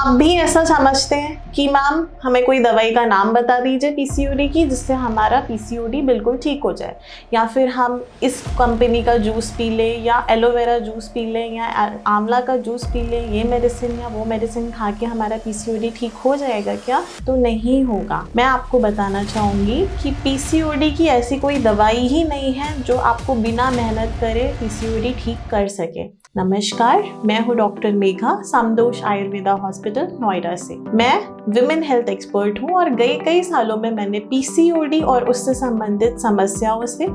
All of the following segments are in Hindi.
आप भी ऐसा समझते हैं कि मैम हमें कोई दवाई का नाम बता दीजिए पीसीओडी की जिससे हमारा पीसीओडी बिल्कुल ठीक हो जाए, या फिर हम इस कंपनी का जूस पी लें या एलोवेरा जूस पी लें या आंवला का जूस पी लें, ये मेडिसिन या वो मेडिसिन खा के हमारा पीसीओडी ठीक हो जाएगा क्या? तो नहीं होगा। मैं आपको बताना चाहूँगी कि पीसीओडी की ऐसी कोई दवाई ही नहीं है जो आपको बिना मेहनत करे पीसीओडी ठीक कर सके। नमस्कार, मैं हूँ डॉक्टर मेघा, समदोष आयुर्वेदा हॉस्पिटल नोएडा से। मैं विमेन हेल्थ एक्सपर्ट हूँ और गए कई सालों में मैंने पीसीओडी और उससे संबंधित समस्याओं से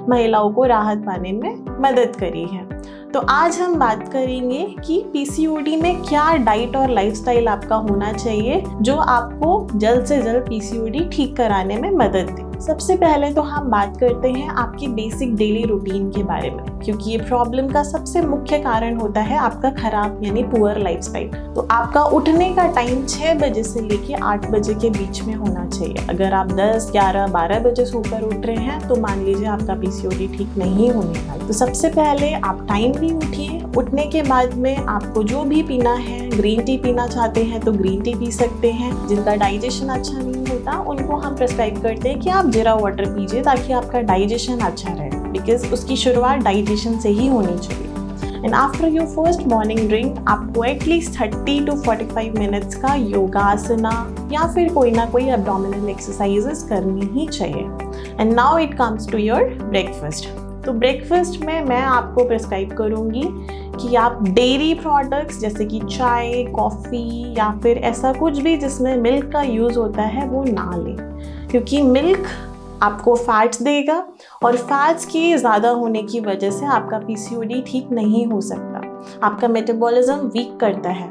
महिलाओं को राहत पाने में मदद करी है। तो आज हम बात करेंगे कि पीसीओडी में क्या डाइट और लाइफस्टाइल आपका होना चाहिए जो आपको जल्द से जल्द पीसीओडी ठीक कराने में मदद दे। सबसे पहले तो हम बात करते हैं आपकी बेसिक डेली रूटीन के बारे में, क्योंकि ये प्रॉब्लम का सबसे मुख्य कारण होता है आपका खराब यानी पुअर लाइफस्टाइल। तो आपका उठने का टाइम 6 बजे से लेके 8 बजे के बीच में होना चाहिए। अगर आप 10, 11, 12 बजे सोकर उठ रहे हैं तो मान लीजिए आपका पीसीओडी ठीक नहीं होने वाला। तो सबसे पहले आप टाइमली उठिए। उठने के बाद में आपको जो भी पीना है, ग्रीन टी पीना चाहते हैं तो ग्रीन टी पी सकते हैं। जिनका डाइजेशन अच्छा नहीं होता उनको हम प्रिस्क्राइब करते हैं कि आप जीरा वाटर पीजिए ताकि आपका डाइजेशन अच्छा रहे, बिकॉज उसकी शुरुआत डाइजेशन से ही होनी चाहिए। And after your first morning drink आपको एटलीस्ट 30 to 45 मिनट्स का योगासना या फिर कोई ना कोई एब्डोमिनल एक्सरसाइजेस करनी ही चाहिए। And now it comes to your breakfast. तो ब्रेकफास्ट में मैं आपको प्रिस्क्राइब करूँगी कि आप डेयरी प्रोडक्ट्स जैसे कि चाय, कॉफ़ी या फिर ऐसा कुछ भी जिसमें मिल्क का यूज़ होता है वो ना लें, क्योंकि मिल्क आपको फैट्स देगा और फैट्स के ज़्यादा होने की वजह से आपका पीसीओडी ठीक नहीं हो सकता। आपका मेटाबॉलिज्म वीक करता है।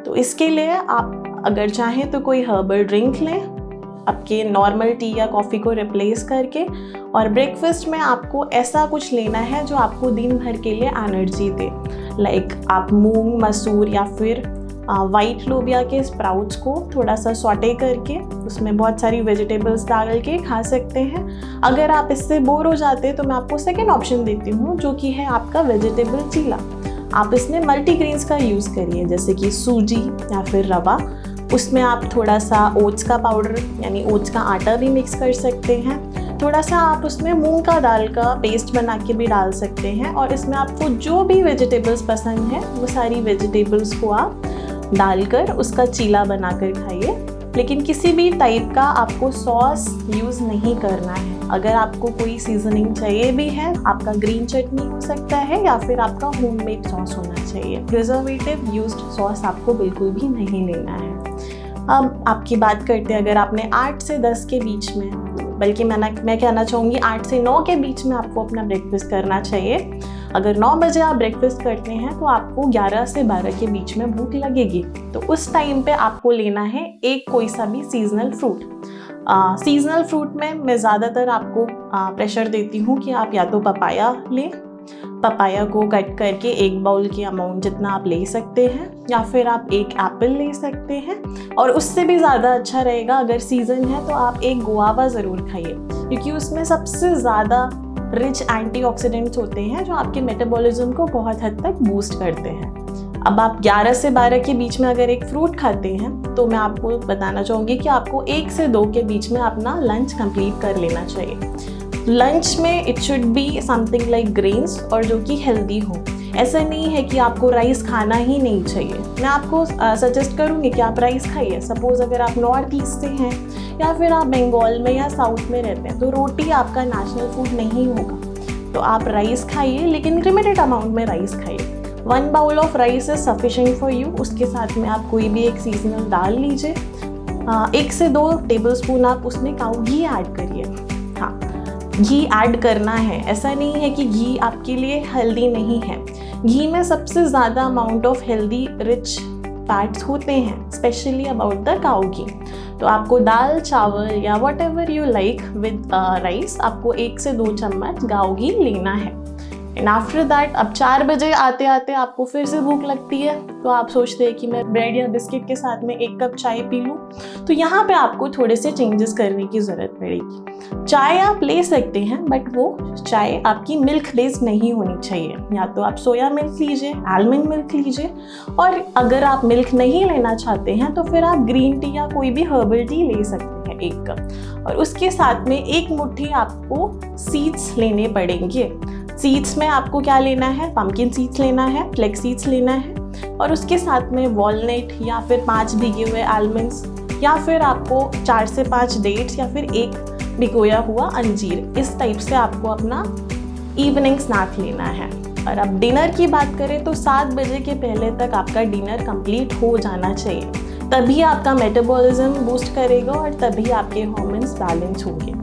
तो इसके लिए आप अगर चाहें तो कोई हर्बल ड्रिंक लें आपके नॉर्मल टी या कॉफ़ी को रिप्लेस करके, और ब्रेकफास्ट में आपको ऐसा कुछ लेना है जो आपको दिन भर के लिए एनर्जी दे। लाइक आप मूंग, मसूर या फिर वाइट लोबिया के स्प्राउट्स को थोड़ा सा सॉटे करके उसमें बहुत सारी वेजिटेबल्स डाल के खा सकते हैं। अगर आप इससे बोर हो जाते हैं तो मैं आपको सेकेंड ऑप्शन देती हूँ जो कि है आपका वेजिटेबल चीला। आप इसमें मल्टीग्रेन्स का यूज़ करिए जैसे कि सूजी या फिर रवा। उसमें आप थोड़ा सा ओट्स का पाउडर यानी ओट्स का आटा भी मिक्स कर सकते हैं। थोड़ा सा आप उसमें मूंग का दाल का पेस्ट बना के भी डाल सकते हैं, और इसमें आपको जो भी वेजिटेबल्स पसंद है वो सारी वेजिटेबल्स को आप डालकर उसका चीला बनाकर खाइए। लेकिन किसी भी टाइप का आपको सॉस यूज़ नहीं करना है। अगर आपको कोई सीजनिंग चाहिए भी है, आपका ग्रीन चटनी हो सकता है या फिर आपका होममेड सॉस होना चाहिए। प्रिजर्वेटिव यूज्ड सॉस आपको बिल्कुल भी नहीं लेना है। अब आपकी बात करते हैं, अगर आपने 8 से 10 के बीच में, बल्कि मैं कहना चाहूँगी 8 से 9 के बीच में आपको अपना ब्रेकफास्ट करना चाहिए। अगर 9 बजे आप ब्रेकफास्ट करते हैं तो आपको 11 से 12 के बीच में भूख लगेगी। तो उस टाइम पे आपको लेना है एक कोई सा भी सीजनल फ्रूट। सीजनल फ्रूट में मैं ज़्यादातर आपको प्रेशर देती हूँ कि आप या तो पपाया लें, पपाया को कट करके 1 बाउल के अमाउंट जितना आप ले सकते हैं, या फिर आप 1 एप्पल ले सकते हैं, और उससे भी ज़्यादा अच्छा रहेगा अगर सीज़न है तो आप 1 गुआवा ज़रूर खाइए, क्योंकि उसमें सबसे ज़्यादा रिच एंटीऑक्सीडेंट्स होते हैं जो आपके मेटाबॉलिज्म को बहुत हद तक बूस्ट करते हैं। अब आप 11 से 12 के बीच में अगर एक फ्रूट खाते हैं तो मैं आपको बताना चाहूँगी कि आपको 1 से 2 के बीच में अपना लंच कंप्लीट कर लेना चाहिए। लंच में it should be something like grains और जो कि हेल्दी हो। ऐसा नहीं है कि आपको राइस खाना ही नहीं चाहिए। मैं आपको सजेस्ट करूँगी कि आप राइस खाइए। सपोज़ अगर आप नॉर्थ ईस्ट से हैं या फिर आप बंगाल में या साउथ में रहते हैं तो रोटी आपका नेशनल फूड नहीं होगा। तो आप राइस खाइए, लेकिन लिमिटेड अमाउंट में राइस खाइए। 1 bowl of rice is sufficient for you. उसके साथ में आप कोई भी एक सीजनल दाल लीजिए। 1 से 2 टेबलस्पून आप उसमें काऊ घी ऐड करिए। हाँ, घी ऐड करना है। ऐसा नहीं है कि घी आपके लिए हेल्दी नहीं है। घी में सबसे ज़्यादा amount of healthy rich fats होते हैं, स्पेशली अबाउट द काऊ घी। तो आपको दाल, चावल या what ever you like with rice, आपको 1 से 2 चम्मच गाव घी लेना है। एंड आफ्टर दैट अब 4 बजे आते आते आपको फिर से भूख लगती है, तो आप सोचते हैं कि मैं ब्रेड या बिस्किट के साथ में 1 कप चाय पी लूँ। तो यहाँ पे आपको थोड़े से चेंजेस करने की ज़रूरत पड़ेगी। चाय आप ले सकते हैं, बट वो चाय आपकी मिल्क बेस्ड नहीं होनी चाहिए। या तो आप सोया मिल्क लीजिए, आलमंड मिल्क लीजिए, और अगर आप मिल्क नहीं लेना चाहते हैं तो फिर आप ग्रीन टी या कोई भी हर्बल टी ले सकते हैं 1 कप। और उसके साथ में 1 मुट्ठी आपको सीड्स लेने पड़ेंगे। सीड्स में आपको क्या लेना है, पम्पकिन सीड्स लेना है, फ्लेक्स सीड्स लेना है, और उसके साथ में वॉलनट या फिर 5 भिगे हुए आलमंड्स, या फिर आपको 4 से 5 डेट्स, या फिर 1 भिगोया हुआ अंजीर। इस टाइप से आपको अपना इवनिंग स्नैक लेना है। और अब डिनर की बात करें तो 7 बजे के पहले तक आपका डिनर कंप्लीट हो जाना चाहिए, तभी आपका मेटाबॉलिज्म बूस्ट करेगा और तभी आपके हार्मोन्स बैलेंस होंगे।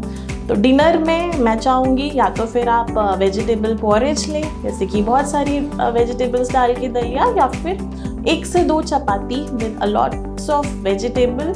तो डिनर में मैं चाहूँगी या तो फिर आप वेजिटेबल पॉरेज लें, जैसे कि बहुत सारी वेजिटेबल्स डाल के दलिया, या फिर 1 से 2 chapati with a lots of vegetable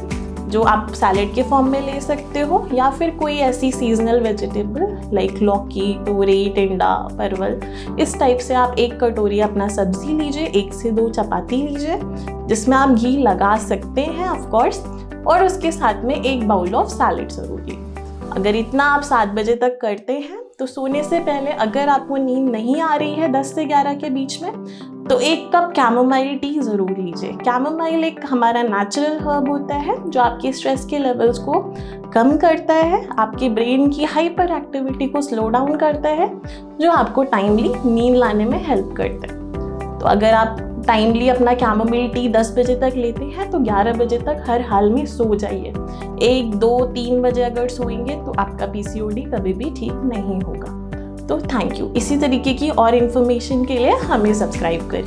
जो आप सैलेड के फॉर्म में ले सकते हो, या फिर कोई ऐसी सीजनल वेजिटेबल लाइक लौकी, तोरई, टिंडा, परवल, इस टाइप से आप 1 कटोरी अपना सब्जी लीजिए, 1 से 2 चपाती लीजिए जिसमें आप घी लगा सकते हैं ऑफ कोर्स, और उसके साथ में 1 बाउल ऑफ सैलेड जरूर लीजिए। अगर इतना आप 7 बजे तक करते हैं तो सोने से पहले अगर आपको नींद नहीं आ रही है 10 से 11 के बीच में, तो 1 कप कैमोमाइल टी ज़रूर लीजिए। कैमोमाइल एक हमारा नेचुरल हर्ब होता है जो आपके स्ट्रेस के लेवल्स को कम करता है, आपके ब्रेन की हाइपर एक्टिविटी को स्लो डाउन करता है, जो आपको टाइमली नींद लाने में हेल्प करता है। तो अगर आप टाइमली अपना कैमोमाइल टी 10 बजे तक लेते हैं तो 11 बजे तक हर हाल में सो जाइए। 1, 2, 3 बजे अगर सोएंगे तो आपका पीसीओडी कभी भी ठीक नहीं होगा। तो थैंक यू। इसी तरीके की और इन्फॉर्मेशन के लिए हमें सब्सक्राइब करिए।